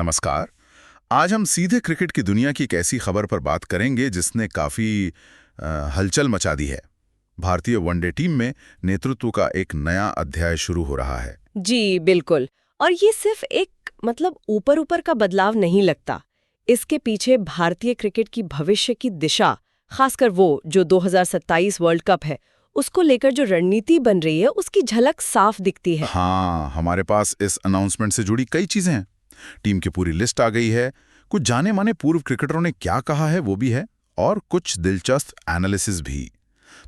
नमस्कार। आज हम सीधे क्रिकेट की दुनिया की एक ऐसी खबर पर बात करेंगे जिसने काफी हलचल मचा दी है। भारतीय वनडे टीम में नेतृत्व का एक नया अध्याय शुरू हो रहा है। जी बिल्कुल। और ये सिर्फ एक ऊपर ऊपर का बदलाव नहीं लगता। इसके पीछे भारतीय क्रिकेट की भविष्य की दिशा, खासकर वो जो 2027 वर्ल्ड कप है, उसको लेकर जो रणनीति बन रही है उसकी झलक साफ दिखती है। हाँ, हमारे पास इस अनाउंसमेंट से जुड़ी कई चीजें हैं। टीम की पूरी लिस्ट आ गई है, कुछ जाने माने पूर्व क्रिकेटरों ने क्या कहा है वो भी है, और कुछ दिलचस्प एनालिसिस भी।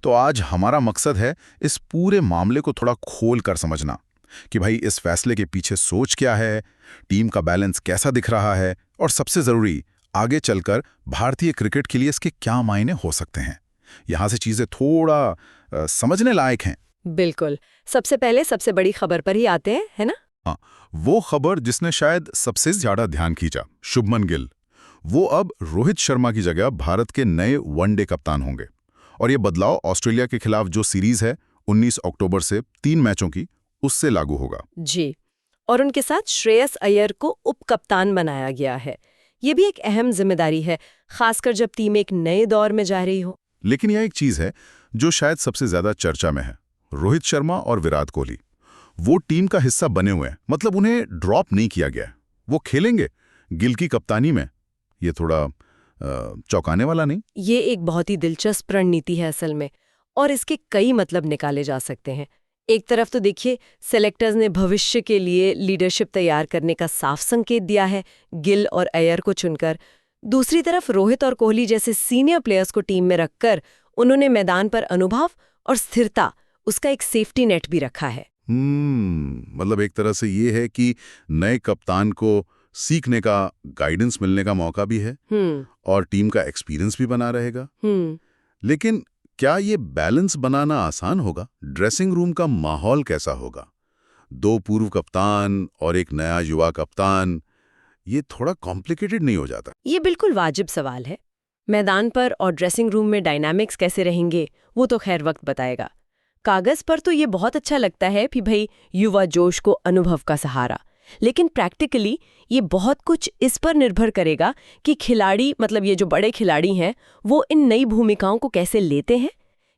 तो आज हमारा मकसद है इस पूरे मामले को थोड़ा खोल कर समझना कि भाई इस फैसले के पीछे सोच क्या है, टीम का बैलेंस कैसा दिख रहा है, और सबसे जरूरी आगे चलकर भारतीय क्रिकेट के लिए इसके क्या मायने हो सकते हैं। यहां से चीजें थोड़ा समझने लायक हैं। बिल्कुल। सबसे पहले सबसे बड़ी खबर पर ही आते हैं, है ना? हाँ, वो खबर जिसने शायद सबसे ज्यादा ध्यान खींचा, शुभमन गिल। वो अब रोहित शर्मा की जगह भारत के नए वनडे कप्तान होंगे। और ये बदलाव ऑस्ट्रेलिया के खिलाफ जो सीरीज है 19 अक्टूबर से 3 मैचों की, उससे लागू होगा। जी। और उनके साथ श्रेयस अय्यर को उप कप्तान बनाया गया है। ये भी एक अहम जिम्मेदारी है, खासकर जब टीम एक नए दौर में जा रही हो। लेकिन यह एक चीज है जो शायद सबसे ज्यादा चर्चा में है। रोहित शर्मा और विराट कोहली वो टीम का हिस्सा बने हुए हैं, मतलब उन्हें ड्रॉप नहीं किया गया। वो खेलेंगे गिल की कप्तानी में। ये थोड़ा चौंकाने वाला नहीं? ये एक बहुत ही दिलचस्प रणनीति है असल में, और इसके कई मतलब निकाले जा सकते हैं। एक तरफ तो देखिए, सेलेक्टर्स ने भविष्य के लिए लीडरशिप तैयार करने का साफ संकेत दिया है गिल और अय्यर को चुनकर। दूसरी तरफ रोहित और कोहली जैसे सीनियर प्लेयर्स को टीम में रखकर उन्होंने मैदान पर अनुभव और स्थिरता, उसका एक सेफ्टी नेट भी रखा है। मतलब एक तरह से ये है कि नए कप्तान को सीखने का, गाइडेंस मिलने का मौका भी है, और टीम का एक्सपीरियंस भी बना रहेगा। लेकिन क्या ये बैलेंस बनाना आसान होगा? ड्रेसिंग रूम का माहौल कैसा होगा? 2 पूर्व कप्तान और एक नया युवा कप्तान, ये थोड़ा कॉम्प्लिकेटेड नहीं हो जाता? ये बिल्कुल वाजिब सवाल है। मैदान पर और ड्रेसिंग रूम में डायनामिक्स कैसे रहेंगे, वो तो खैर वक्त बताएगा। कागज पर तो ये बहुत अच्छा लगता है कि भाई युवा जोश को अनुभव का सहारा, लेकिन प्रैक्टिकली ये बहुत कुछ इस पर निर्भर करेगा कि खिलाड़ी, ये जो बड़े खिलाड़ी हैं, वो इन नई भूमिकाओं को कैसे लेते हैं।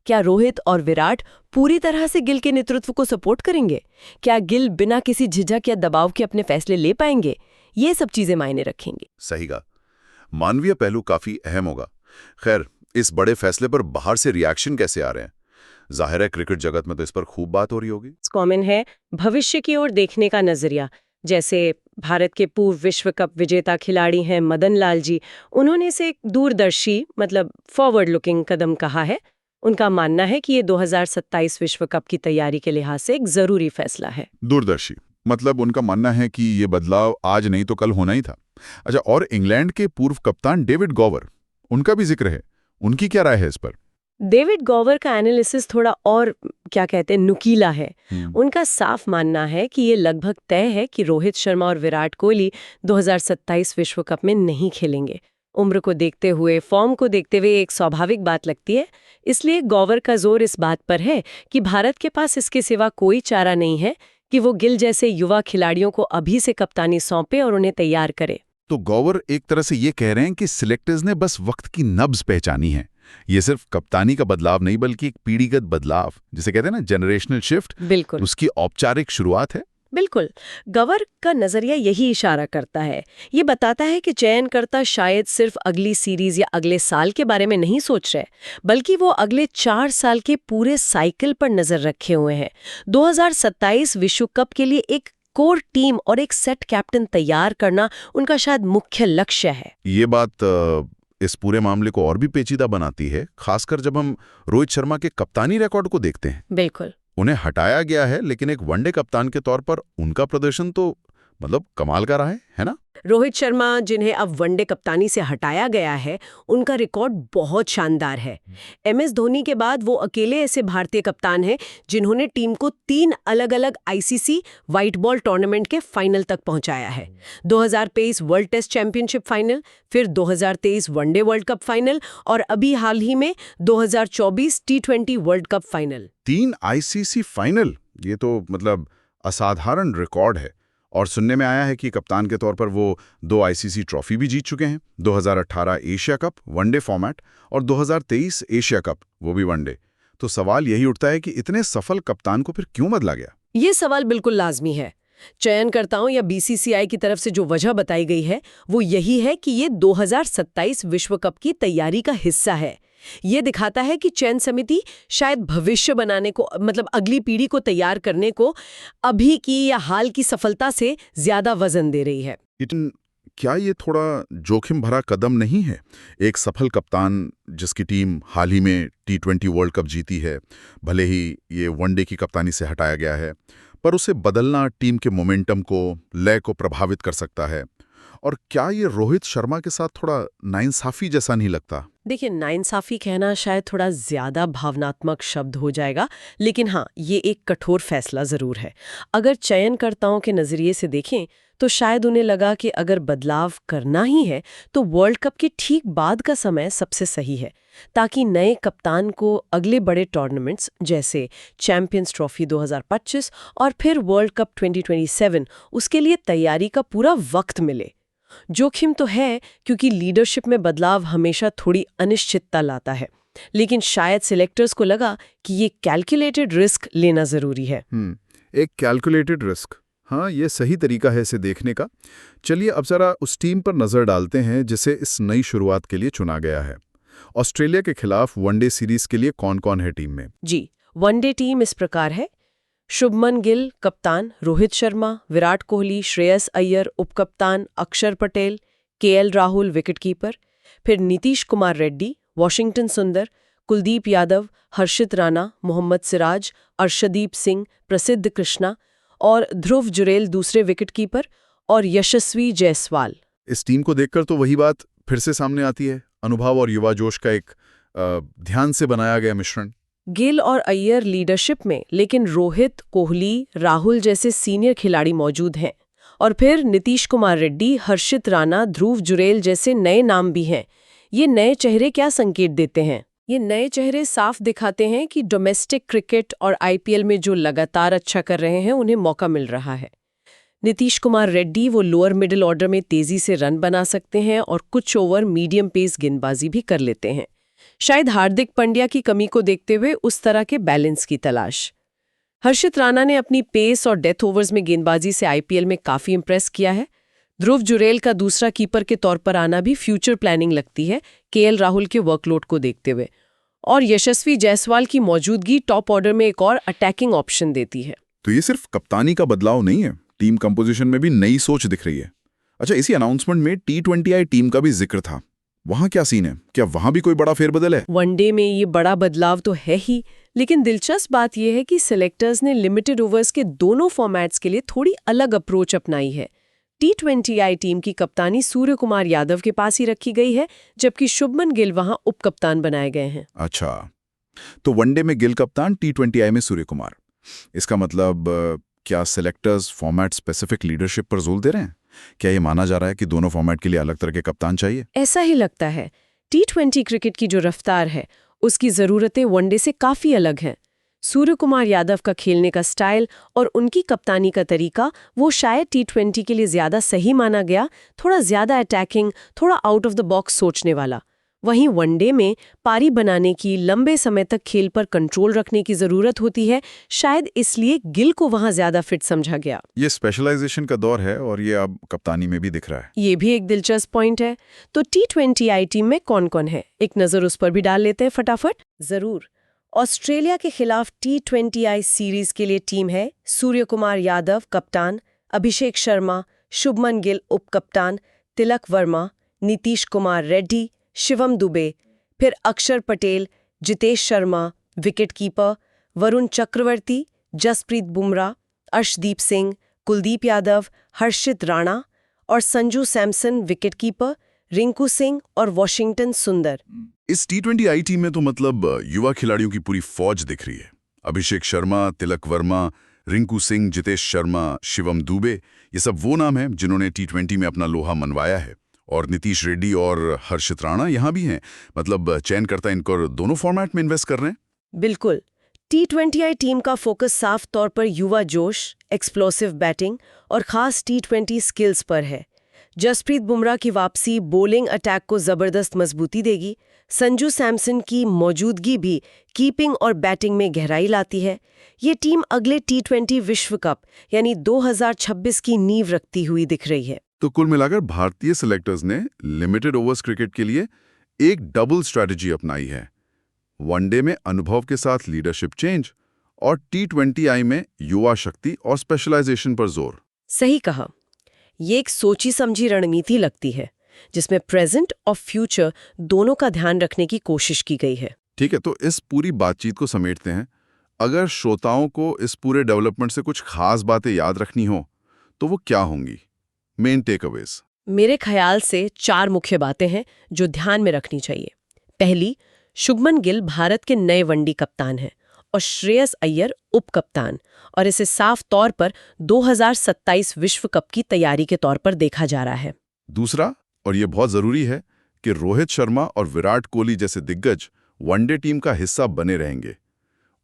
क्या रोहित और विराट पूरी तरह से गिल के नेतृत्व को सपोर्ट करेंगे? क्या गिल बिना किसी झिझक या दबाव के अपने फैसले ले पाएंगे? ये सब चीजें मायने रखेंगी। सही कहा। मानवीय पहलू काफी अहम होगा। खैर, इस बड़े फैसले पर बाहर से रिएक्शन कैसे आ रहे हैं? जाहिर है क्रिकेट जगत में तो इस पर खूब बात हो रही होगी। कॉमन है भविष्य की ओर देखने का नजरिया। जैसे भारत के पूर्व विश्व कप विजेता खिलाड़ी हैं मदन लाल जी, उन्होंने इसे एक दूरदर्शी फॉरवर्ड लुकिंग कदम कहा है। उनका मानना है कि ये 2027 विश्व कप की तैयारी के लिहाज से एक जरूरी फैसला है। दूरदर्शी मतलब उनका मानना है कि ये बदलाव आज नहीं तो कल होना ही था। अच्छा, और इंग्लैंड के पूर्व कप्तान डेविड गॉवर, उनका भी जिक्र है। उनकी क्या राय है इस पर? डेविड गॉवर का एनालिसिस थोड़ा और नुकीला है। उनका साफ मानना है कि ये लगभग तय है कि रोहित शर्मा और विराट कोहली 2027 विश्व कप में नहीं खेलेंगे। उम्र को देखते हुए, फॉर्म को देखते हुए एक स्वाभाविक बात लगती है। इसलिए गॉवर का जोर इस बात पर है कि भारत के पास इसके सिवा कोई चारा नहीं है कि वो गिल जैसे युवा खिलाड़ियों को अभी से कप्तानी सौंपे और उन्हें तैयार करे। तो गॉवर एक तरह से ये कह रहे हैं कि सिलेक्टर्स ने बस वक्त की नब्ज पहचानी है। ये सिर्फ कप्तानी का बदलाव नहीं, बल्कि एक पीढ़ीगत बदलाव, जिसे कहते हैं ना जनरेशनल शिफ्ट, बिल्कुल उसकी औपचारिक शुरुआत है। बिल्कुल। गवर का नजरिया यही इशारा करता है। ये बताता है कि चयनकर्ता शायद सिर्फ अगली सीरीज या अगले साल के बारे में नहीं सोच रहे, बल्कि वो अगले 4 साल के पूरे साइकिल पर नजर रखे हुए हैं। 2027 विश्व कप के लिए एक कोर टीम और एक सेट कैप्टन तैयार करना उनका शायद मुख्य लक्ष्य है। ये बात इस पूरे मामले को और भी पेचीदा बनाती है, खासकर जब हम रोहित शर्मा के कप्तानी रिकॉर्ड को देखते हैं। बिल्कुल। उन्हें हटाया गया है, लेकिन एक वनडे कप्तान के तौर पर उनका प्रदर्शन तो कमाल का रहा है ना? रोहित शर्मा, जिन्हें अब वनडे कप्तानी से हटाया गया है, उनका रिकॉर्ड बहुत शानदार है। MS धोनी के बाद वो अकेले ऐसे भारतीय कप्तान हैं जिन्होंने टीम को 3 अलग-अलग ICC व्हाइट बॉल टूर्नामेंट के फाइनल तक पहुंचाया है। 2023 वर्ल्ड टेस्ट चैंपियनशिप फाइनल, फिर 2023 वनडे वर्ल्ड कप फाइनल, और अभी हाल ही में 2024 T20 world cup final. 3 ICC final, ये तो असाधारण रिकॉर्ड है। और सुनने में आया है कि कप्तान के तौर पर वो 2 आईसीसी ट्रॉफी भी जीत चुके हैं, 2018 एशिया कप वनडे फॉर्मेट और 2023 एशिया कप वो भी वनडे। तो सवाल यही उठता है कि इतने सफल कप्तान को फिर क्यों बदला गया? ये सवाल बिल्कुल लाजमी है। चयनकर्ताओं या बीसीसीआई की तरफ से जो वजह बताई गई है वो यही है कि ये 2027 विश्व कप की तैयारी का हिस्सा है। ये दिखाता है कि चयन समिति शायद भविष्य बनाने को, मतलब अगली पीढ़ी को तैयार करने को अभी की या हाल की सफलता से ज्यादा वजन दे रही है। लेकिन क्या ये थोड़ा जोखिम भरा कदम नहीं है? एक सफल कप्तान जिसकी टीम हाल ही में T20 वर्ल्ड कप जीती है, भले ही ये वनडे की कप्तानी से हटाया गया है, पर उसे बदलना टीम के मोमेंटम को, लय को प्रभावित कर सकता है। और क्या ये रोहित शर्मा के साथ थोड़ा नाइंसाफी जैसा नहीं लगता? देखिए, नाइंसाफी कहना शायद थोड़ा ज्यादा भावनात्मक शब्द हो जाएगा, लेकिन हाँ, ये एक कठोर फैसला जरूर है। अगर चयनकर्ताओं के नजरिए से देखें तो शायद उन्हें लगा कि अगर बदलाव करना ही है तो वर्ल्ड कप के ठीक बाद का समय सबसे सही है, ताकि नए कप्तान को अगले बड़े टूर्नामेंट्स जैसे चैंपियंस ट्रॉफी 2025 और फिर वर्ल्ड कप 2027 उसके लिए तैयारी का पूरा वक्त मिले। जोखिम तो है, क्योंकि लीडरशिप में बदलाव हमेशा थोड़ी अनिश्चितता लाता है, लेकिन शायद सिलेक्टर्स को लगा कि ये कैलकुलेटेड रिस्क लेना जरूरी है। एक कैलकुलेटेड रिस्क, हाँ, ये सही तरीका है इसे देखने का। चलिए अब जरा उस टीम पर नजर डालते हैं जिसे इस नई शुरुआत के लिए चुना गया है। ऑस्ट्रेलिया के खिलाफ वनडे सीरीज के लिए कौन-कौन है टीम में? जी, वनडे टीम इस प्रकार है। शुभमन गिल कप्तान, रोहित शर्मा, विराट कोहली, श्रेयस अय्यर उपकप्तान, अक्षर पटेल, केएल राहुल विकेटकीपर, फिर नीतीश कुमार रेड्डी, वॉशिंगटन सुंदर, कुलदीप यादव, हर्षित राणा, मोहम्मद सिराज, अर्शदीप सिंह, प्रसिद्ध कृष्णा और ध्रुव जुरेल दूसरे विकेटकीपर और यशस्वी जायसवाल। इस टीम को देखकर तो वही बात फिर से सामने आती है, अनुभव और युवा जोश का एक ध्यान से बनाया गया मिश्रण। गिल और अय्यर लीडरशिप में, लेकिन रोहित, कोहली, राहुल जैसे सीनियर खिलाड़ी मौजूद हैं। और फिर नीतीश कुमार रेड्डी, हर्षित राणा, ध्रुव जुरेल जैसे नए नाम भी हैं। ये नए चेहरे क्या संकेत देते हैं? ये नए चेहरे साफ दिखाते हैं कि डोमेस्टिक क्रिकेट और आईपीएल में जो लगातार अच्छा कर रहे हैं उन्हें मौका मिल रहा है। नीतीश कुमार रेड्डी वो लोअर मिडिल ऑर्डर में तेजी से रन बना सकते हैं और कुछ ओवर मीडियम पेस गेंदबाजी भी कर लेते हैं। शायद हार्दिक पांड्या की कमी को देखते हुए उस तरह के बैलेंस की तलाश। हर्षित राणा ने अपनी पेस और डेथ ओवर्स में गेंदबाजी से आईपीएल में काफी इंप्रेस किया है। ध्रुव जुरेल का दूसरा कीपर के तौर पर आना भी फ्यूचर प्लानिंग लगती है, केएल राहुल के वर्कलोड को देखते हुए। और यशस्वी जायसवाल की मौजूदगी टॉप ऑर्डर में एक और अटैकिंग ऑप्शन देती है। तो ये सिर्फ कप्तानी का बदलाव नहीं है, टीम कंपोजिशन में भी नई सोच दिख रही है। अच्छा, इसी अनाउंसमेंट में T20I टीम का भी जिक्र था, वहां क्या सीन है? क्या वहां भी कोई बड़ा फेरबदल है? वनडे में ये बड़ा बदलाव तो है ही, लेकिन दिलचस्प बात यह है कि सिलेक्टर्स ने लिमिटेड ओवर्स के दोनों फॉर्मेट्स के लिए थोड़ी अलग अप्रोच अपनाई है। T20I टीम की कप्तानी सूर्य कुमार यादव के पास ही रखी गई है, जबकि शुभमन गिल वहां उपकप्तान बनाए गए हैं। अच्छा, तो वनडे में गिल कप्तान, T20I में सूर्य कुमार। इसका मतलब क्या सिलेक्टर्स फॉर्मेट स्पेसिफिक लीडरशिप पर जोर दे रहे हैं? क्या ये माना जा रहा है कि दोनों फॉर्मेट के लिए अलग तरह के कप्तान चाहिए? ऐसा ही लगता है। T20 क्रिकेट की जो रफ्तार है उसकी जरूरतें वनडे से काफी अलग हैं। सूर्य कुमार यादव का खेलने का स्टाइल और उनकी कप्तानी का तरीका वो शायद T20 के लिए ज्यादा सही माना गया, थोड़ा ज्यादा अटैकिंग, थोड़ा आउट ऑफ द बॉक्स सोचने वाला। वहीं वनडे में पारी बनाने की, लंबे समय तक खेल पर कंट्रोल रखने की जरूरत होती है, शायद इसलिए गिल को वहां ज्यादा फिट समझा गया। ये स्पेशलाइजेशन का दौर है और ये अब कप्तानी में भी दिख रहा है। ये भी एक दिलचस्प पॉइंट है। तो T20I टीम में कौन-कौन है, एक नजर उस पर भी डाल लेते हैं फटाफट। जरूर। ऑस्ट्रेलिया के खिलाफ T20I सीरीज के लिए टीम है सूर्य कुमार यादव कप्तान, अभिषेक शर्मा, शुभमन गिल उपकप्तान, तिलक वर्मा, नीतीश कुमार रेड्डी, शिवम दुबे, फिर अक्षर पटेल, जितेश शर्मा विकेटकीपर, वरुण चक्रवर्ती, जसप्रीत बुमराह, अर्शदीप सिंह, कुलदीप यादव, हर्षित राणा और संजू सैमसन विकेटकीपर, रिंकू सिंह और वॉशिंगटन सुंदर। इस T20I टीम में तो मतलब युवा खिलाड़ियों की पूरी फौज दिख रही है। अभिषेक शर्मा, तिलक वर्मा, रिंकू सिंह, जितेश शर्मा, शिवम दुबे, ये सब वो नाम हैं जिन्होंने T20 में अपना लोहा मनवाया है। और नीतीश रेड्डी और हर्षित राणा यहाँ भी हैं। मतलब चयनकर्ता इनको दोनों फॉर्मेट में इन्वेस्ट कर रहे हैं। बिल्कुल। T20I टीम का फोकस साफ तौर पर युवा जोश, एक्सप्लोसिव बैटिंग और खास T20 स्किल्स पर है। जसप्रीत बुमराह की वापसी बॉलिंग अटैक को जबरदस्त मजबूती देगी। संजू सैमसन की मौजूदगी भी कीपिंग और बैटिंग में गहराई लाती है। ये टीम अगले T20 विश्व कप यानी 2026 की नींव रखती हुई दिख रही है। तो कुल मिलाकर भारतीय सिलेक्टर्स ने लिमिटेड ओवर्स क्रिकेट के लिए एक डबल स्ट्रैटेजी अपनाई है। वनडे में अनुभव के साथ लीडरशिप चेंज और T20I में युवा शक्ति और स्पेशलाइजेशन पर जोर। सही कहा। ये एक सोची समझी रणनीति लगती है जिसमें प्रेजेंट और फ्यूचर दोनों का ध्यान रखने की कोशिश की गई है। ठीक है, तो इस पूरी बातचीत को समेटते हैं। अगर श्रोताओं को इस पूरे डेवलपमेंट से कुछ खास बातें याद रखनी हो तो वो क्या होंगी? Main takeaways. मेरे ख्याल से 4 मुख्य बातें हैं जो ध्यान में रखनी चाहिए। पहली, शुभमन गिल भारत के नए वनडे कप्तान हैं और श्रेयस अय्यर उप कप्तान, और इसे साफ तौर पर 2027 विश्व कप की तैयारी के तौर पर देखा जा रहा है। दूसरा, और ये बहुत जरूरी है, कि रोहित शर्मा और विराट कोहली जैसे दिग्गज वनडे टीम का हिस्सा बने रहेंगे।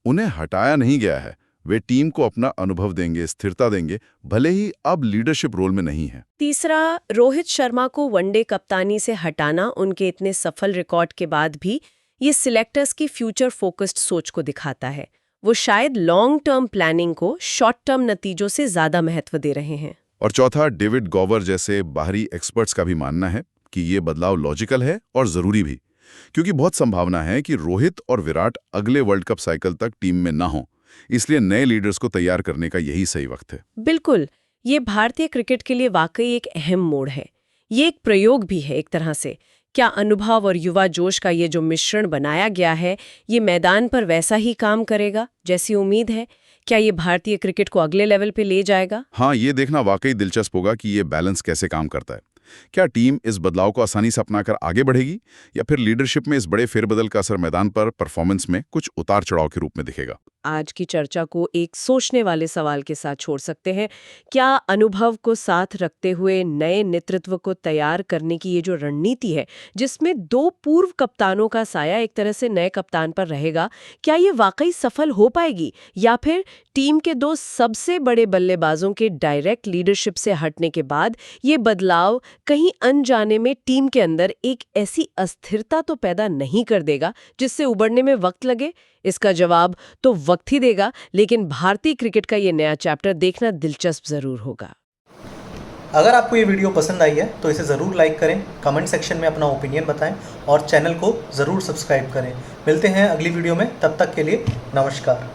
उन्हें हटाया नहीं गया है। वे टीम को अपना अनुभव देंगे, स्थिरता देंगे, भले ही अब लीडरशिप रोल में नहीं है। तीसरा, रोहित शर्मा को वनडे कप्तानी से हटाना उनके इतने सफल रिकॉर्ड के बाद भी ये सिलेक्टर्स की फ्यूचर फोकस्ड सोच को दिखाता है। वो शायद लॉन्ग टर्म प्लानिंग को शॉर्ट टर्म नतीजों से ज्यादा महत्व दे रहे हैं। और चौथा, डेविड गॉवर जैसे बाहरी एक्सपर्ट्स का भी मानना है कि ये बदलाव लॉजिकल है और जरूरी भी, क्योंकि बहुत संभावना है कि रोहित और विराट अगले वर्ल्ड कप साइकिल तक टीम में ना हो, इसलिए नए लीडर्स को तैयार करने का यही सही वक्त है। बिल्कुल, ये भारतीय क्रिकेट के लिए वाकई एक अहम मोड़ है। ये एक प्रयोग भी है एक तरह से। क्या अनुभव और युवा जोश का ये जो मिश्रण बनाया गया है, ये मैदान पर वैसा ही काम करेगा जैसी उम्मीद है? क्या ये भारतीय क्रिकेट को अगले लेवल पे ले जाएगा? हाँ, ये देखना वाकई दिलचस्प होगा कि ये बैलेंस कैसे काम करता है। क्या टीम इस बदलाव को आसानी से अपनाकर आगे बढ़ेगी, या फिर लीडरशिप में इस बड़े फेरबदल का असर मैदान पर परफॉर्मेंस में कुछ उतार चढ़ाव के रूप में दिखेगा? आज की चर्चा को एक सोचने वाले सवाल के साथ छोड़ सकते हैं। क्या अनुभव को साथ रखते हुए नए नेतृत्व को तैयार करने की ये जो रणनीति है, जिसमें 2 पूर्व कप्तानों का साया एक तरह से नए कप्तान पर रहेगा, क्या ये वाकई सफल हो पाएगी, या फिर टीम के 2 सबसे बड़े बल्लेबाजों के डायरेक्ट लीडरशिप से हटने के बाद ये बदलाव कहीं अनजाने में टीम के अंदर एक ऐसी अस्थिरता तो पैदा नहीं कर देगा जिससे उबरने में वक्त लगे? इसका जवाब तो वक्त ही देगा, लेकिन भारतीय क्रिकेट का ये नया चैप्टर देखना दिलचस्प जरूर होगा। अगर आपको ये वीडियो पसंद आई है तो इसे ज़रूर लाइक करें, कमेंट सेक्शन में अपना ओपिनियन बताएं और चैनल को ज़रूर सब्सक्राइब करें। मिलते हैं अगली वीडियो में, तब तक के लिए नमस्कार।